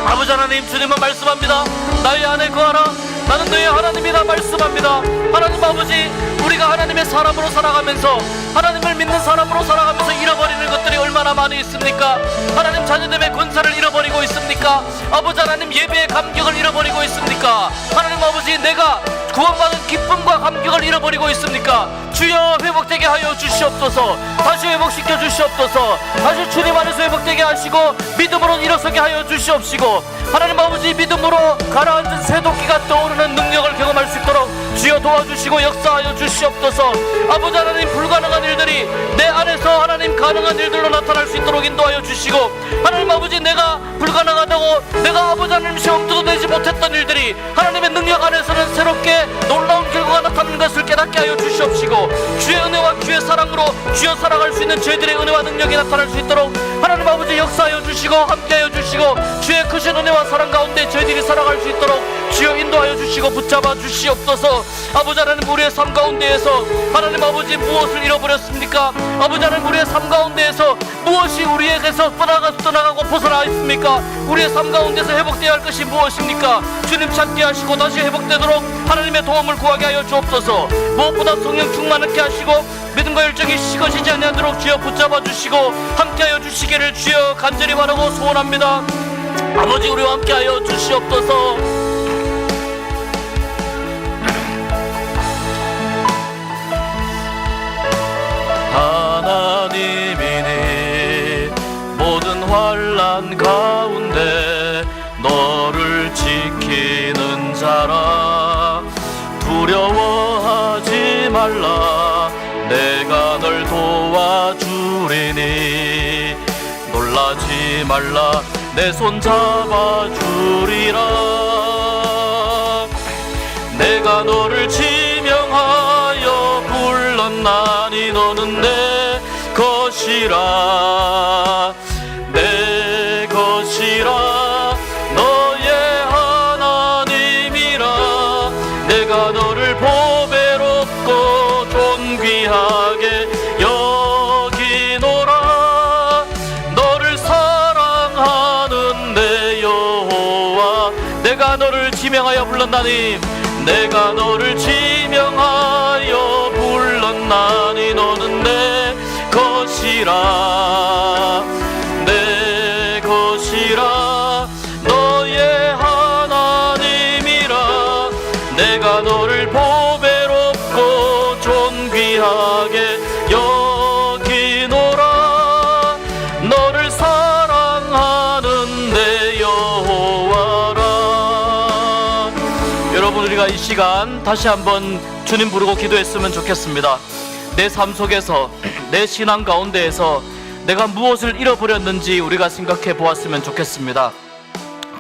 아버지 하나님, 주님은 말씀합니다. 나의 안에 거하라, 나는 너의 하나님이다 말씀합니다. 하나님 아버지, 우리가 하나님의 사람으로 살아가면서 하나님을 믿는 사람으로 살아가면서 잃어버리는 것들이 얼마나 많이 있습니까? 하나님 자녀됨의 권세를 잃어버리고 있습니까? 아버지 하나님 예배의 감격을 잃어버리고 있습니까? 하나님 아버지, 내가 구원받은 기쁨과 감격을 잃어버리고 있습니까? 주여, 회복되게 하여 주시옵소서. 다시 회복시켜 주시옵소서. 다시 주님 안에서 회복되게 하시고 믿음으로 일어서게 하여 주시옵시고 하나님 아버지, 믿음으로 가라앉은 새도끼가 떠오르는 능력을 경험할 수 있도록 주여 도와주시고 역사하여 주시옵소서. 아버지 하나님, 불가능한 일들이 내 안에서 하나님 가능한 일들로 나타날 수 있도록 인도하여 주시고 하나님 아버지, 내가 불가능하다고 내가 아버지 하나님 시험도 내지 못했던 일들이 하나님의 능력 안에서는 새롭게 놀라운 결과가 나타나는 것을 깨닫게 하여 주시옵시고 주시고 주의 은혜와 주의 사랑으로 주여 살아갈 수 있는 저희들의 은혜와 능력이 나타날 수 있도록 하나님 아버지 역사하여 주시고 함께하여 주시고 주의 크신 은혜와 사랑 가운데 저희들이 살아갈 수 있도록 주여 인도하여 주시고 붙잡아 주시옵소서. 아버지 하나님, 우리의 삶 가운데에서 하나님 아버지 무엇을 잃어버렸습니까? 아버지 하나님, 우리의 삶 가운데에서 무엇이 우리에게서 떠나가고 벗어나 있습니까? 우리의 삶 가운데서 회복되어야 할 것이 무엇입니까? 주님 찾게 하시고 다시 회복되도록 하나님의 도움을 구하게 하여 주옵소서. 무엇보다 성령 충만하게 하시고 믿음과 열정이 식어지지 않도록 주여 붙잡아 주시고 함께하여 주시기를 주여 간절히 바라고 소원합니다. 아버지, 우리와 함께하여 주시옵소서. 하나님이니 모든 환난 가운데 너를 지키는 자라. 두려워하지 말라. 내가 널 도와주리니 놀라지 말라. 내 손 잡아주리라. 내가 너를 지명하여 불렀나니 너는 내 것이라. 내 것이라. 너의 하나님이라. 내가 너를 보배롭고 존귀하게 여기노라. 너를 사랑하는 내 여호와. 내가 너를 지명하여 불렀나니 내가 너를 지명하여 불렀나니 너는 내 것이라. 내 것이라. 너의 하나님이라. 내가 너를 보배롭고 존귀하게 여기노라. 너를 사랑하는 내 여호와라. 여러분, 우리가 이 시간 다시 한번 주님 부르고 기도했으면 좋겠습니다. 내 삶 속에서, 내 신앙 가운데에서 내가 무엇을 잃어버렸는지 우리가 생각해 보았으면 좋겠습니다.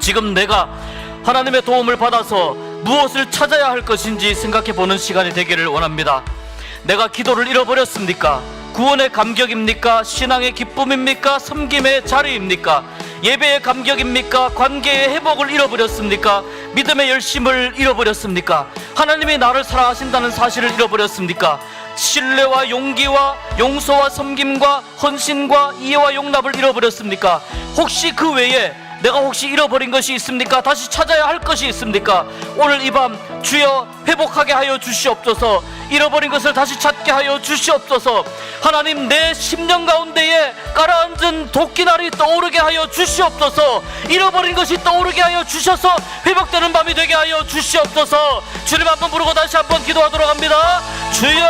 지금 내가 하나님의 도움을 받아서 무엇을 찾아야 할 것인지 생각해 보는 시간이 되기를 원합니다. 내가 기도를 잃어버렸습니까? 구원의 감격입니까? 신앙의 기쁨입니까? 섬김의 자리입니까? 예배의 감격입니까? 관계의 회복을 잃어버렸습니까? 믿음의 열심을 잃어버렸습니까? 하나님이 나를 사랑하신다는 사실을 잃어버렸습니까? 신뢰와 용기와 용서와 섬김과 헌신과 이해와 용납을 잃어버렸습니까? 혹시 그 외에 내가 혹시 잃어버린 것이 있습니까? 다시 찾아야 할 것이 있습니까? 오늘 이 밤 주여 회복하게 하여 주시옵소서. 잃어버린 것을 다시 찾게 하여 주시옵소서. 하나님, 내 심령 가운데에 가라앉은 도끼날이 떠오르게 하여 주시옵소서. 잃어버린 것이 떠오르게 하여 주셔서 회복되는 밤이 되게 하여 주시옵소서. 주님 한번 부르고 다시 한번 기도하도록 합니다. 주여!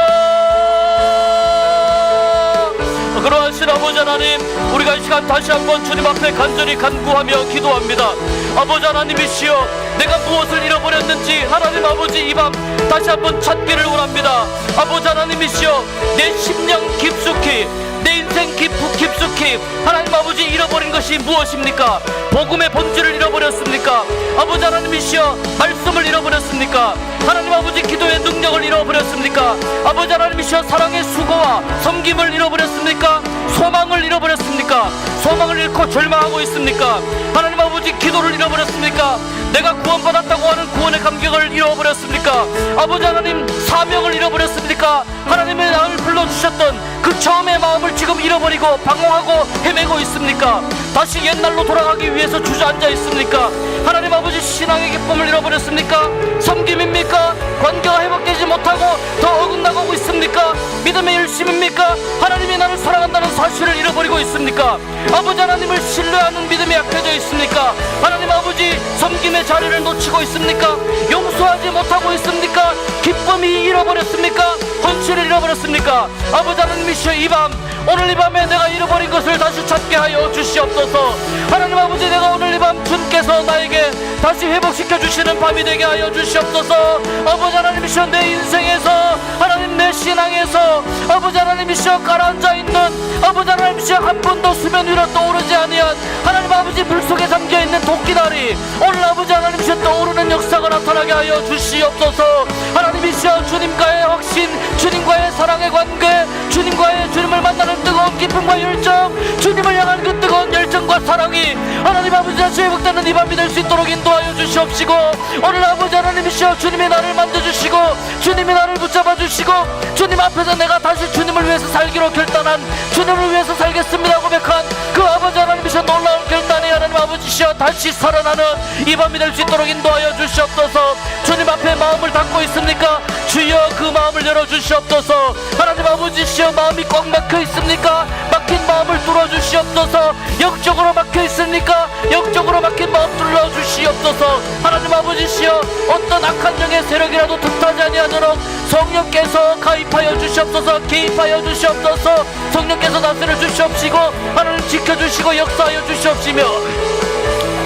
그러하신 아버지 하나님, 우리가 이 시간 다시 한번 주님 앞에 간절히 간구하며 기도합니다. 아버지 하나님이시여, 내가 무엇을 잃어버렸는지 하나님 아버지 이 밤 다시 한번 찾기를 원합니다. 아버지 하나님이시여, 내 심령 깊숙이, 내 인생 깊숙이 하나님 아버지 잃어버린 것이 무엇입니까? 복음의 본질을 잃어버렸습니까? 아버지 하나님이시여, 말씀을 잃어버렸습니까? 하나님 아버지 기도의 능력을 잃어버렸습니까? 아버지 하나님이시여, 사랑의 수고와 섬김을 잃어버렸습니까? 소망을 잃어버렸습니까? 소망을 잃고 절망하고 있습니까? 하나님 아버지 기도를 잃어버렸습니까? 내가 구원받았다고 하는 구원의 감격을 잃어버렸습니까? 아버지 하나님, 사명을 잃어버렸습니까? 하나님의 나를 불러주셨던 그 처음의 마음을 지금 잃어버리고 방황하고 헤매고 있습니까? 다시 옛날로 돌아가기 위해서 주저앉아 있습니까? 하나님 아버지, 신앙의 기쁨을 잃어버렸습니까? 섬김입니까? 관계가 회복되지 못하고 더 어긋나가고 있습니까? 믿음의 열심입니까? 하나님이 나를 사랑한다는 사실을 잃어버리고 있습니까? 아버지 하나님을 신뢰하는 믿음이 약해져 있습니까? 하나님 아버지, 섬김의 자리를 놓치고 있습니까? 용서하지 못하고 있습니까? 기쁨이 잃어버렸습니까? 헌신을 잃어버렸습니까? 아버지 하나님이시여, 이 밤, 오늘 이 밤에 내가 잃어버린 것을 다시 찾게 하여 주시옵소서. 하나님 아버지, 내가 오늘 이 밤 주님께서 나에게 다시 회복시켜 주시는 밤이 되게 하여 주시옵소서. 아버지 하나님이시여, 내 인생에서 하나님, 내 신앙에서 아버지 하나님이시여 가라앉아 있는 아버지 하나님이시여 한 번도 수면 위로 떠오르지 아니한 하나님 아버지 물속에 잠겨있는 도끼다리, 오늘 아버지 하나님이시여 떠오르는 역사가 나타나게 하여 주시옵소서. 하나님이시여, 주님과의 확신, 주님과의 사랑의 관계, 주님을 만나는 뜨거운 기쁨과 열정, 주님을 향한 그 뜨거운 열정과 사랑이 하나님 아버지 다시 회복되는 이 밤이 될 수 있도록 인도하여 주시옵시고, 오늘 아버지 하나님이시여 주님이 나를 만져주시고 주님이 나를 붙잡아 주시고 주님 앞에서 내가 다시 주님을 위해서 살기로 결단한, 주님을 위해서 살겠습니다 고백한 그 아버지 하나님이시여 놀라운 결단이 하나님 아버지시여 다시 살아나는 이 밤이 될 수 있도록 인도하여 주시옵소서. 주님 앞에 마음을 닫고 있습니까? 주여 그 마음을 열어주시옵소서. 하나님 아버지시여, 마음이 꽉 막혀 있습니까? 막힌 마음을 뚫어주시옵소서. 영적으로 막혀 있습니까? 영적으로 막힌 마음 뚫어주시옵소서. 하나님 아버지시여, 어떤 악한 영의 세력이라도 틈타지 아니하도록 성령께서 가입하여 주시옵소서. 개입하여 주시옵소서. 성령께서 다스려 주시옵시고 하나님 지켜주시고 역사하여 주시옵시며,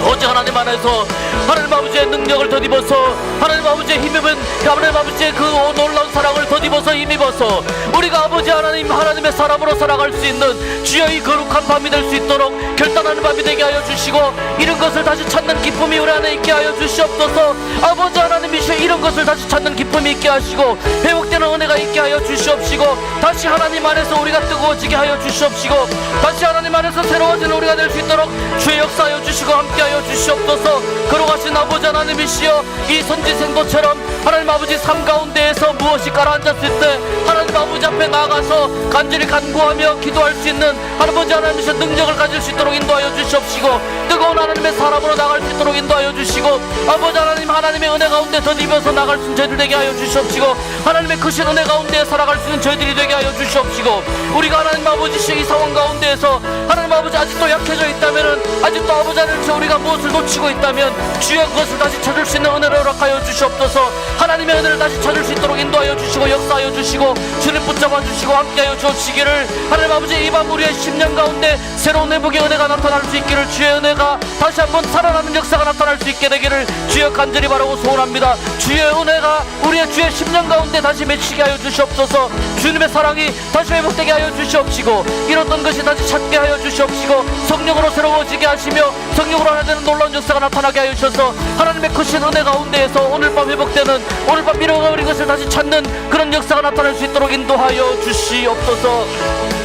오직 하나님 안에서 하나님 아버지의 능력을 덧입어서 하나님 아버지의 힘입은 하나님 아버지의 그 놀라운 사랑을 덧입어서 힘입어서 우리가 아버지 하나님의 사람으로 살아갈 수 있는 주여 이 거룩한 밤이 될 수 있도록 결단하는 밤이 되게 하여 주시고, 이런 것을 다시 찾는 기쁨이 우리 안에 있게 하여 주시옵소서. 아버지 하나님이시여, 이런 것을 다시 찾는 기쁨이 있게 하시고 회복되는 은혜가 있게 하여 주시옵시고, 다시 하나님 안에서 우리가 뜨거워지게 하여 주시옵시고, 다시 하나님 안에서 새로워지는 우리가 될 수 있도록 주의 역사하여 주시고 함께하여 주시옵소서. 거룩하신 아버지 하나님이시여, 이 선지생도처럼 하나님 아버지 삶 가운데에서 무엇이 가라앉았을 때 하나님 아버지 앞에 나아가서 간절히 간구하며 기도할 수 있는 아버지 하나님이시여 능력을 가질 수 있도록 인도하여 주시옵시고, 뜨거운 하나님의 사람으로 나갈 수 있도록 인도하여 주시고, 아버지 하나님의 은혜 가운데 덧입어서 나갈 수 있는 저희들 되게 하여 주시옵시고, 하나님의 크신 은혜 가운데 살아갈 수 있는 저희들이 되게 하여 주시옵시고, 우리가 하나님 아버지시여 이 상황 가운데에서 하나님 아버지 아직도 약해져 있다면은, 아직도 아버지 하나님이시여 우리가 무엇을 놓치고 있다면 주여 그것을 다시 찾을 수 있는 은혜를 허락하여 주시옵소서. 하나님의 은혜를 다시 찾을 수 있도록 인도하여 주시고 역사하여 주시고 주님 붙잡아 주시고 함께하여 주시기를, 하나님 아버지 이 밤 우리의 10년 가운데 새로운 회복의 은혜가 나타날 수 있기를, 주의 은혜가 다시 한번 살아나는 역사가 나타날 수 있게 되기를 주여 간절히 바라고 소원합니다. 주의 은혜가 우리의 주의 10년 가운데 다시 맺히게 하여 주시옵소서. 주님의 사랑이 다시 회복되게 하여 주시옵시고, 잃었던 것이 다시 찾게 하여 주시옵시고, 성령으로 새로워지게 하시며 성령으로 하나되는 놀라운 역사가 나타나게 하여 주셔서 하나님의 크신 은혜 가운데에서 오늘 밤 회복되는, 오늘 밤 잃어버린 것을 다시 찾는 그런 역사가 나타날 수 있도록 인도하여 주시옵소서.